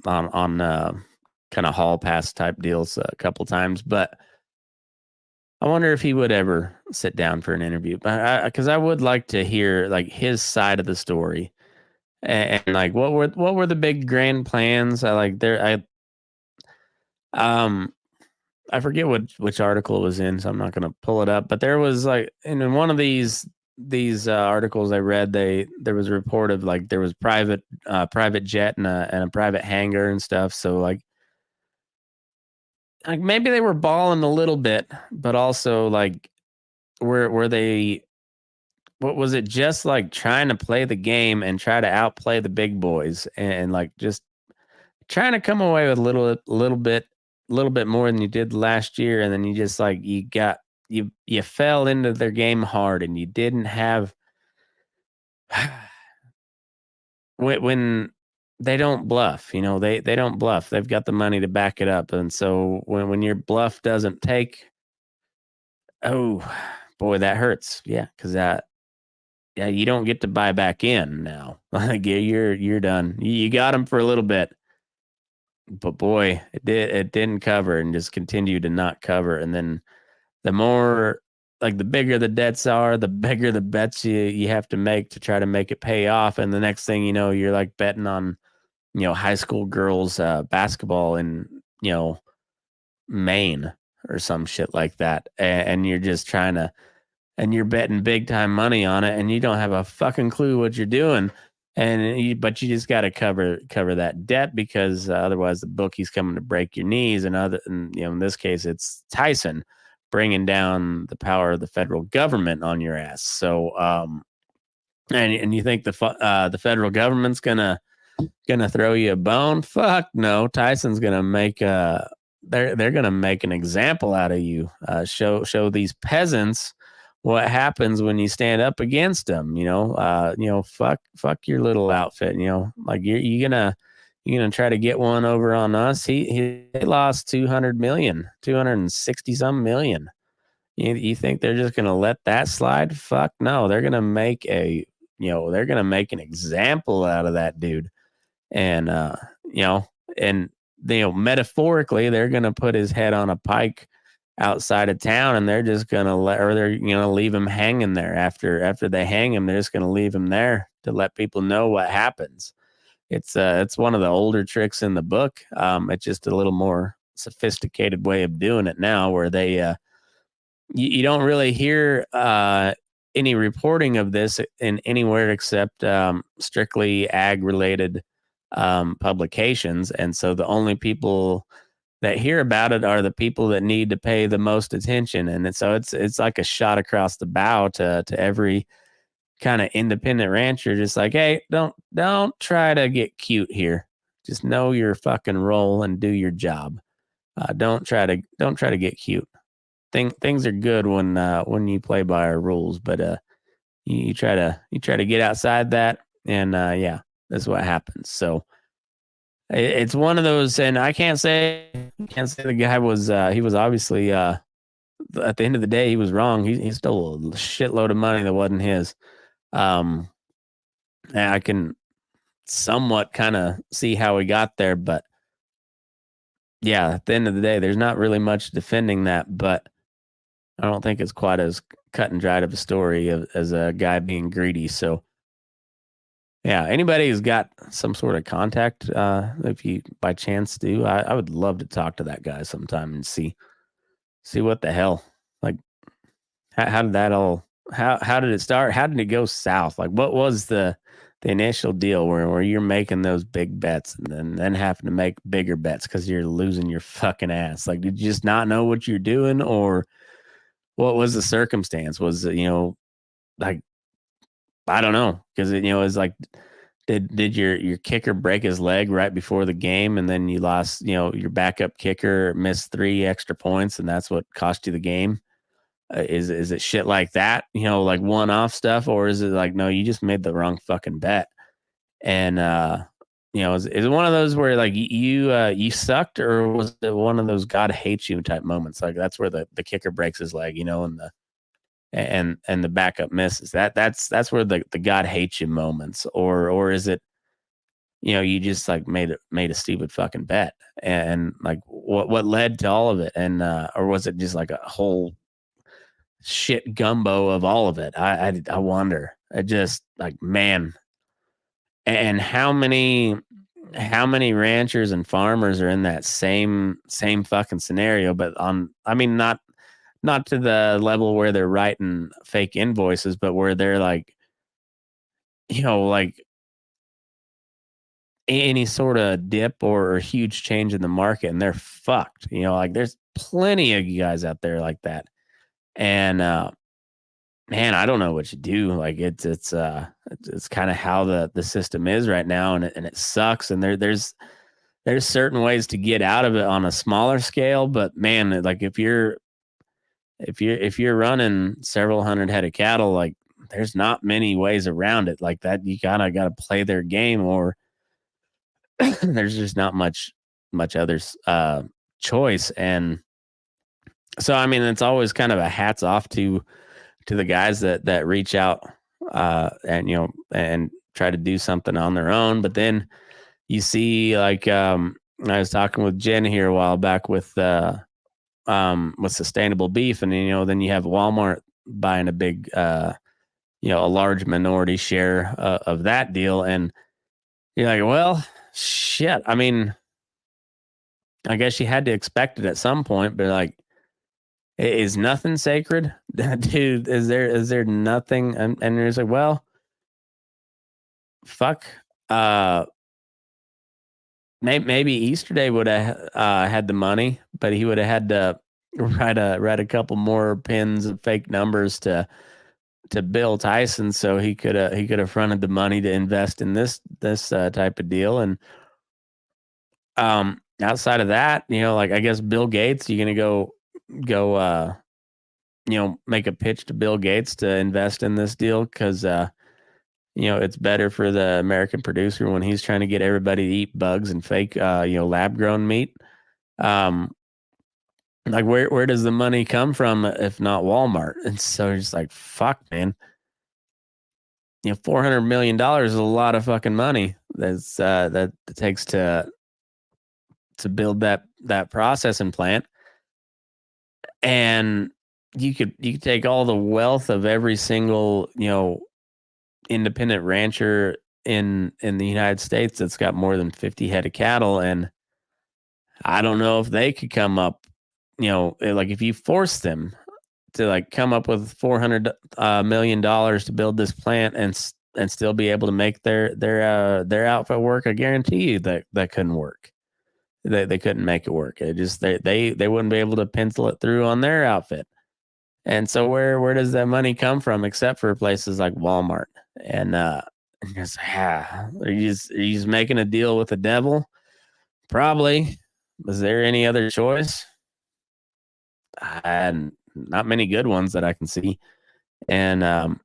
on kind of hall pass type deals a couple times, but I wonder if he would ever sit down for an interview, but because I would like to hear like his side of the story and like what were the big grand plans? I like there um I forget which article it was in, so I'm not gonna pull it up. But there was like in one of these articles I read, there was a report of like there was private jet and a private hangar and stuff. So like maybe they were balling a little bit, but also like were they what was it just like trying to play the game and try to outplay the big boys and like just trying to come away with a little bit more than you did last year, and then you just like you fell into their game hard, and you didn't have when they don't bluff, they don't bluff. They've got the money to back it up, and so when your bluff doesn't take, oh boy, that hurts. Yeah, because yeah, you don't get to buy back in now. Like you're done. You got them for a little bit, but boy, it didn't cover and just continued to not cover. And then the more like the bigger the debts are, the bigger the bets you have to make to try to make it pay off. And the next thing you know, you're like betting on high school girls basketball in Maine or some shit like that, and you're just trying to and you're betting big time money on it, and you don't have a fucking clue what you're doing. But you just got to cover that debt because otherwise the bookie's coming to break your knees. And in this case, it's Tyson bringing down the power of the federal government on your ass. So, and you think the federal government's gonna throw you a bone? Fuck no. Tyson's gonna make they're gonna make an example out of you. Show these peasants what happens when you stand up against them. Fuck your little outfit. Like you gonna try to get one over on us. He lost 260 some million. You think they're just gonna let that slide? Fuck no. They're gonna make an example out of that dude. And and metaphorically, they're gonna put his head on a pike outside of town, and they're just gonna they're leave him hanging there. After they hang him, they're just gonna leave him there to let people know what happens. It's one of the older tricks in the book. It's just a little more sophisticated way of doing it now, where they you don't really hear any reporting of this in anywhere except strictly ag related publications. And so the only people that hear about it are the people that need to pay the most attention. And so it's like a shot across the bow to every kind of independent rancher, just like, hey, don't try to get cute here. Just know your fucking role and do your job. Don't try to get cute. Things are good when you play by our rules, but you try to get outside that, and yeah, that's what happens. So it's one of those, and I can't say the guy was he was obviously at the end of the day he was wrong. He stole a shitload of money that wasn't his. And I can somewhat kind of see how he got there, but yeah, at the end of the day, there's not really much defending that, but I don't think it's quite as cut and dried of a story as a guy being greedy. So, yeah, anybody who's got some sort of contact, if you by chance do, I would love to talk to that guy sometime and see what the hell, like, how did that all, how did it start? How did it go south? Like, what was the initial deal where you're making those big bets and then having to make bigger bets because you're losing your fucking ass? Like, did you just not know what you're doing, or what was the circumstance? Was it, like, I don't know, because it's like, did your kicker break his leg right before the game, and then you lost, your backup kicker missed 3 extra points, and that's what cost you the game? Is it shit like that, like one-off stuff, or is it like, no, you just made the wrong fucking bet? And is it one of those where like you sucked, or was it one of those God hates you type moments? Like that's where the kicker breaks his leg, and the backup misses. That's where the God hates you moments, or is it, you just like made a stupid fucking bet, and like what led to all of it, and or was it just like a whole shit gumbo of all of it. I wonder. I just like, man, and how many ranchers and farmers are in that same fucking scenario, but I mean, not to the level where they're writing fake invoices, but where they're like, like any sort of dip or huge change in the market and they're fucked. Like there's plenty of you guys out there like that. And man, I don't know what you do. Like it's kind of how the system is right now, and it sucks. And there's certain ways to get out of it on a smaller scale, but man, like if you're running several hundred head of cattle, like there's not many ways around it like that. You gotta play their game, or there's just not much other choice. And so, I mean, it's always kind of a hats off to the guys that reach out and and try to do something on their own. But then you see, like, I was talking with Jen here a while back with sustainable beef, and then you have Walmart buying a big a large minority share of that deal, and you're like, well, shit. I mean, I guess you had to expect it at some point, but like, is nothing sacred? Dude, is there nothing? And there's like, well, fuck. Maybe Easterday would have had the money, but he would have had to write a couple more pins of fake numbers to Bill Tyson, so he could have fronted the money to invest in this type of deal. And outside of that, like, I guess Bill Gates, you're gonna go make a pitch to Bill Gates to invest in this deal because it's better for the American producer when he's trying to get everybody to eat bugs and fake lab grown meat. Like, where does the money come from if not Walmart? And so it's like, fuck, man. $400 million is a lot of fucking money. That's that it takes to build that processing plant. And you could take all the wealth of every single independent rancher in the United States that's got more than 50 head of cattle, and I don't know if they could come up, like if you force them to like come up with $400 million to build this plant and still be able to make their outfit work, I guarantee you that couldn't work. They couldn't make it work. It just they wouldn't be able to pencil it through on their outfit. And so where does that money come from except for places like Walmart? And just, are you just making a deal with the devil? Probably. Was there any other choice? Not many good ones that I can see. And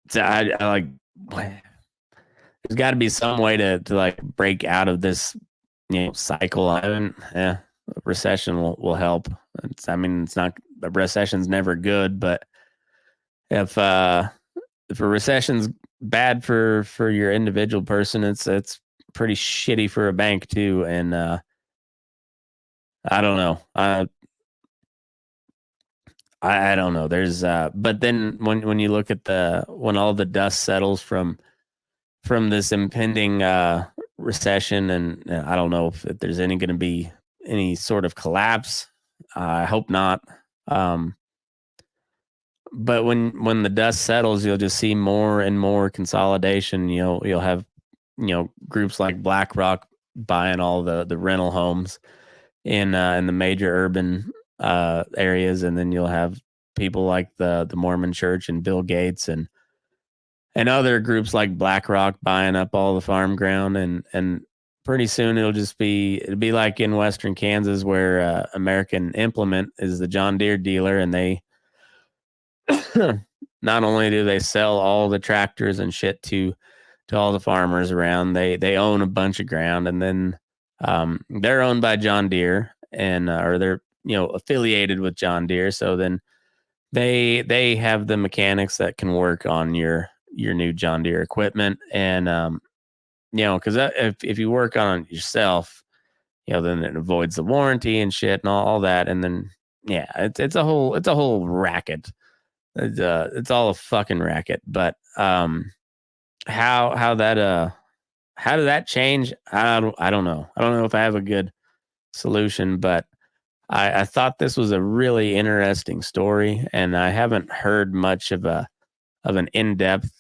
so I like, there's got to be some way to like break out of this cycle. A recession will help. It's not, a recession's never good, but if a recession's bad for your individual person, it's pretty shitty for a bank too. And I don't know. I don't know. There's but then when you look at when all the dust settles from this impending recession, and I don't know if there's going to be any sort of collapse. I hope not. But when the dust settles, you'll just see more and more consolidation. You'll have groups like BlackRock buying all the rental homes in the major urban areas, and then you'll have people like the Mormon Church and Bill Gates and other groups like BlackRock buying up all the farm ground, and pretty soon it'll be like in Western Kansas where American Implement is the John Deere dealer, and they not only do they sell all the tractors and shit to all the farmers around, they own a bunch of ground, and then they're owned by John Deere and or they're affiliated with John Deere, so then they have the mechanics that can work on your new John Deere equipment. And because if you work on it yourself, then it avoids the warranty and shit and all that, and then yeah, it's a whole racket. It's all a fucking racket. But how did that change? I don't know. I don't know if I have a good solution, but I thought this was a really interesting story, and I haven't heard much of an in-depth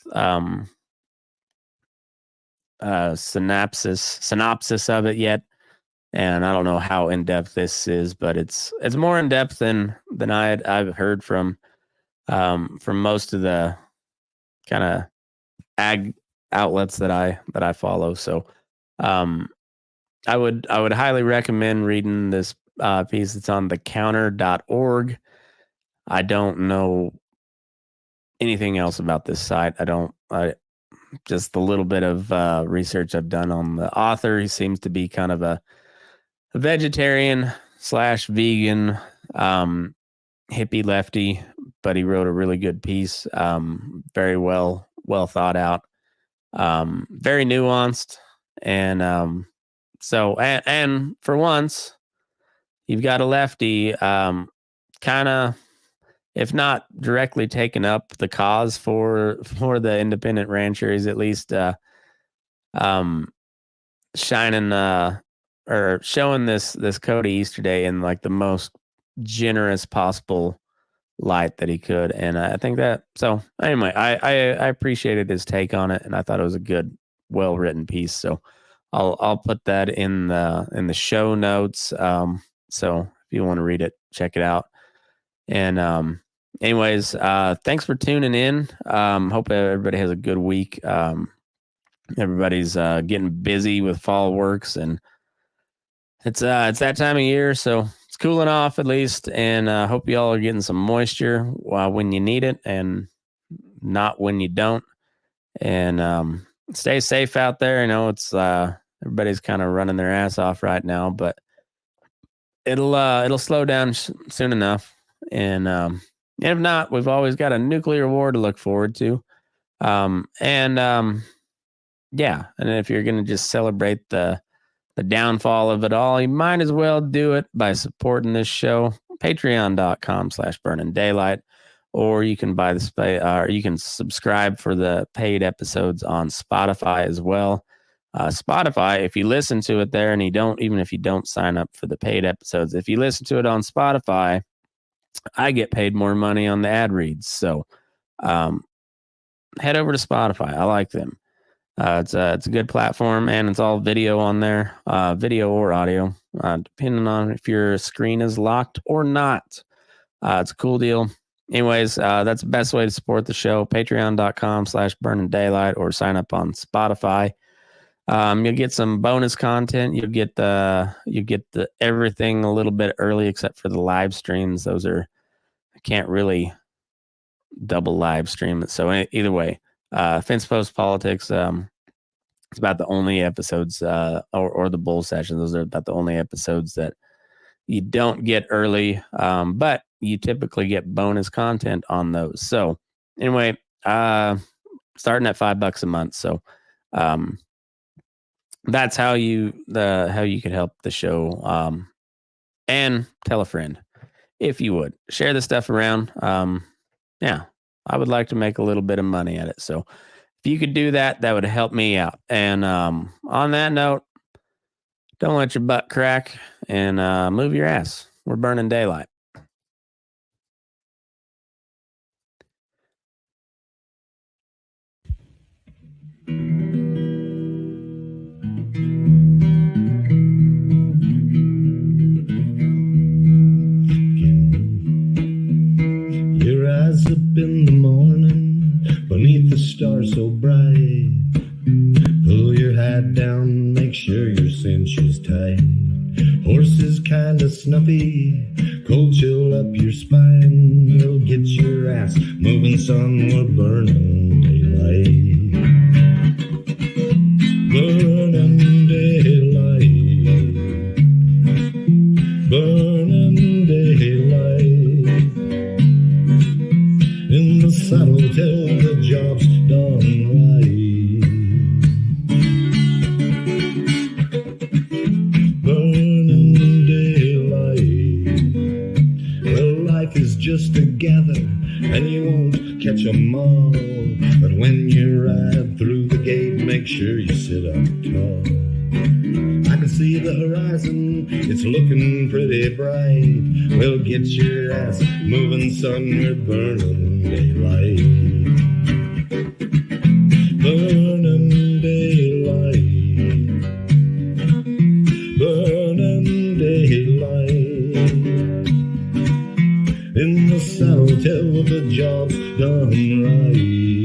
synopsis of it yet. And I don't know how in depth this is, but it's more in depth than I've heard from most of the kind of ag outlets that I follow. So I would highly recommend reading this piece. It's on thecounter.org. I don't know anything else about this site. Just the little bit of research I've done on the author. He seems to be kind of a vegetarian / vegan, hippie lefty, but he wrote a really good piece. Very well thought out, very nuanced. And and for once, you've got a lefty, kind of, if not directly taken up the cause for the independent rancher, he's at least shining or showing this Cody Easterday in like the most generous possible light that he could. And I think that, so anyway, I appreciated his take on it, and I thought it was a good, well written piece. So I'll put that in the show notes. So if you want to read it, check it out. And anyways, thanks for tuning in. Hope everybody has a good week. Everybody's getting busy with fall works, and it's that time of year, so it's cooling off at least. And hope y'all are getting some moisture when you need it, and not when you don't. And stay safe out there. I know it's everybody's kind of running their ass off right now, but it'll slow down soon enough. And if not, we've always got a nuclear war to look forward to. Yeah, and if you're going to just celebrate the downfall of it all, you might as well do it by supporting this show. Patreon.com/BurninDaylight, or you can buy or you can subscribe for the paid episodes on Spotify as well. Spotify, if you listen to it there, and even if you don't sign up for the paid episodes, if you listen to it on Spotify, I get paid more money on the ad reads. So head over to Spotify. I like them. It's a good platform, and it's all video on there, video or audio, depending on if your screen is locked or not. It's a cool deal. Anyways, that's the best way to support the show. Patreon.com/BurninDaylight, or sign up on Spotify. You'll get some bonus content. You'll get the everything a little bit early, except for the live streams. I can't really double live stream it. So either way, Fence Post Politics, it's about the only episodes, or the Bull Session. Those are about the only episodes that you don't get early, but you typically get bonus content on those. So anyway, starting at $5 a month. So that's how you could help the show. And tell a friend if you would. Share this stuff around. Yeah, I would like to make a little bit of money at it. So if you could do that, that would help me out. And on that note, don't let your butt crack, and move your ass. We're burning daylight. Your eyes up in the morning, beneath the stars so bright. Pull your hat down, make sure your cinch is tight. Horses kinda snuffy, cold chill up your spine. We'll get your ass moving, son, we're burning daylight. Burning daylight. Burning daylight. In the saddle till the job's done right. make sure you sit up tall. I can see the horizon, it's looking pretty bright. Well, get your ass moving, son, we're burning daylight. Burning daylight. Burning daylight. In the south, till the job's done right.